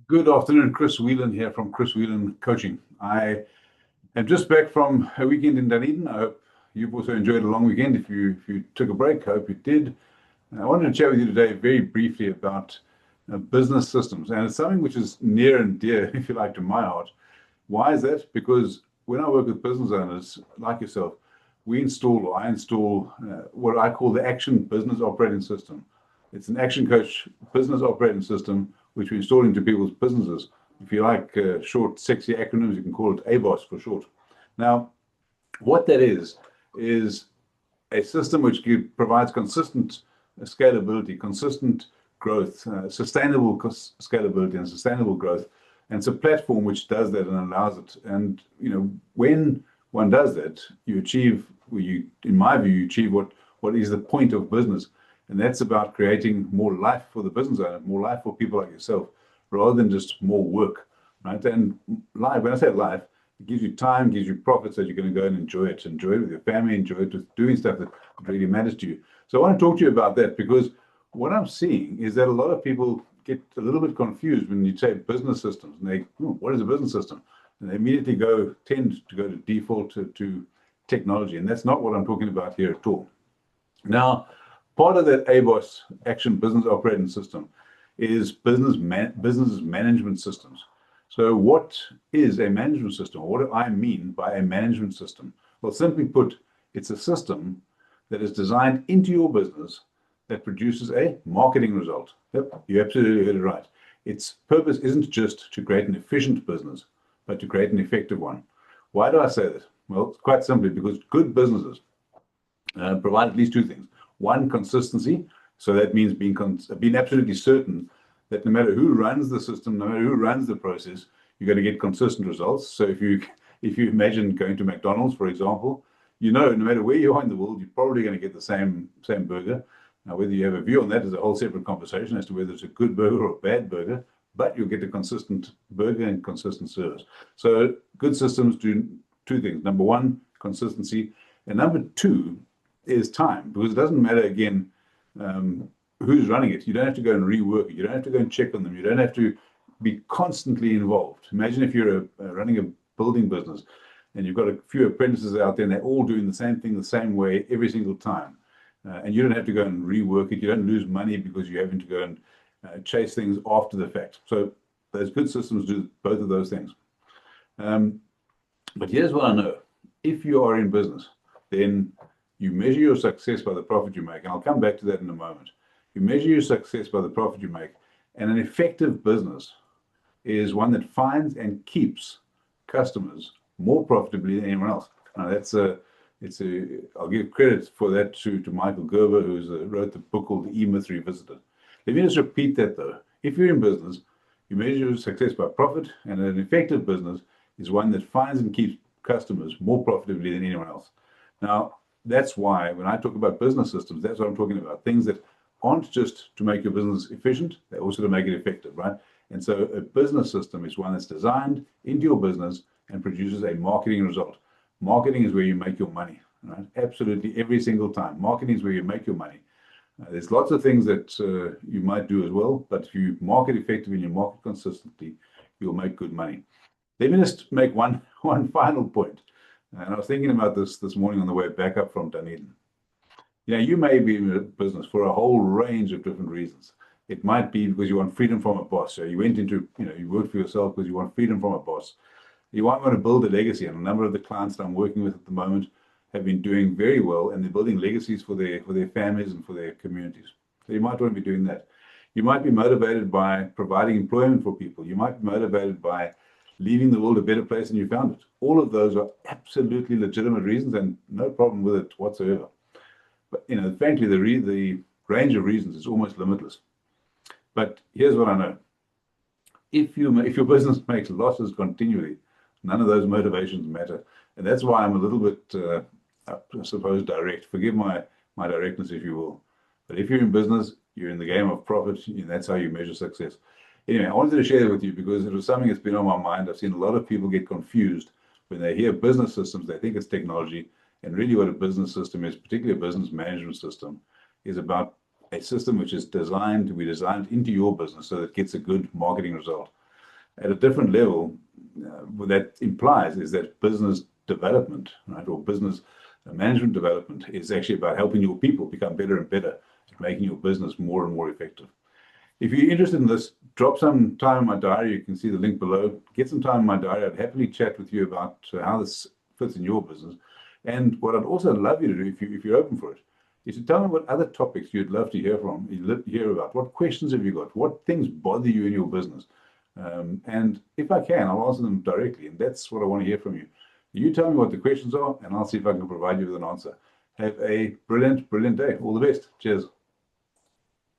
Good afternoon, Chris Whelan here from Chris Whelan Coaching. I am just back from a weekend in Dunedin. I hope you've also enjoyed a long weekend. If you took a break, I hope you did. And I wanted to chat with you today very briefly about business systems, and it's something which is near and dear, if you like, to my heart. Why is that? Because when I work with business owners like yourself, I install what I call the Action Business Operating System. It's an Action Coach business operating system which we install into people's businesses. If you like short, sexy acronyms, you can call it A-BOS for short. Now, what that is a system which provides consistent scalability, consistent growth, sustainable scalability and sustainable growth. And it's a platform which does that and allows it. And when one does that, you achieve, in my view, you achieve what is the point of business. And that's about creating more life for the business owner, more life for people like yourself, rather than just more work, right? And life, when I say life, it gives you time, gives you profits that you're going to go and enjoy it with your family, enjoy it with doing stuff that really matters to you. So I want to talk to you about that, because what I'm seeing is that a lot of people get a little bit confused when you say business systems, and what is a business system? And they immediately tend to go to default to technology, and that's not what I'm talking about here at all. Now, part of that A-BOS Action Business Operating System is business management systems. So what is a management system? What do I mean by a management system? Well, simply put, it's a system that is designed into your business that produces a marketing result. Yep, you absolutely heard it right. Its purpose isn't just to create an efficient business, but to create an effective one. Why do I say that? Well, quite simply because good businesses provide at least two things. One, consistency. So that means being absolutely certain that no matter who runs the system, no matter who runs the process, you're going to get consistent results. So if you imagine going to McDonald's, for example, no matter where you are in the world, you're probably going to get the same burger. Now, whether you have a view on that is a whole separate conversation as to whether it's a good burger or a bad burger, but you'll get a consistent burger and consistent service. So good systems do two things. Number one, consistency. And number two is time, because it doesn't matter, again, who's running it. You don't have to go and rework it. You don't have to go and check on them. You don't have to be constantly involved. Imagine if you're running a building business and you've got a few apprentices out there and they're all doing the same thing the same way every single time. And you don't have to go and rework it. You don't lose money because you're having to go and chase things after the fact. So those good systems do both of those things. But here's what I know. If you are in business, then you measure your success by the profit you make. And I'll come back to that in a moment. You measure your success by the profit you make. And an effective business is one that finds and keeps customers more profitably than anyone else. Now, I'll give credit for that to Michael Gerber, who wrote the book called The E-Myth Revisited. Let me just repeat that, though. If you're in business, you measure your success by profit, and an effective business is one that finds and keeps customers more profitably than anyone else. Now, that's why when I talk about business systems, that's what I'm talking about. Things that aren't just to make your business efficient, they're also to make it effective, right? And so a business system is one that's designed into your business and produces a marketing result. Marketing is where you make your money, right? Absolutely every single time. Marketing is where you make your money. There's lots of things that you might do as well, but if you market effectively and you market consistently, you'll make good money. Let me just make one final point. And I was thinking about this morning on the way back up from Dunedin. You may be in a business for a whole range of different reasons. It might be because you want freedom from a boss. So you went into, you work for yourself because you want freedom from a boss. You might want to build a legacy, and a number of the clients that I'm working with at the moment have been doing very well, and they're building legacies for their families and for their communities. So you might want to be doing that. You might be motivated by providing employment for people. You might be motivated by leaving the world a better place than you found it. All of those are absolutely legitimate reasons, and no problem with it whatsoever. But frankly, the range of reasons is almost limitless. But here's what I know: if your business makes losses continually, none of those motivations matter, and that's why I'm a little bit, I suppose, direct. Forgive my directness, if you will. But if you're in business, you're in the game of profit, and that's how you measure success. Anyway, I wanted to share that with you because it was something that's been on my mind. I've seen a lot of people get confused when they hear business systems. They think it's technology, and really what a business system is, particularly a business management system, is about a system which is designed into your business so that it gets a good marketing result. at a different level, what that implies is that business development, right, or business management development is actually about helping your people become better and better at making your business more and more effective. If you're interested in this, drop some time in my diary. You can see the link below. Get some time in my diary. I'd happily chat with you about how this fits in your business. And what I'd also love you to do, if you're open for it, is to tell me what other topics you'd love to hear about. What questions have you got? What things bother you in your business? And if I can, I'll answer them directly. And that's what I want to hear from you. You tell me what the questions are, and I'll see if I can provide you with an answer. Have a brilliant, brilliant day. All the best. Cheers.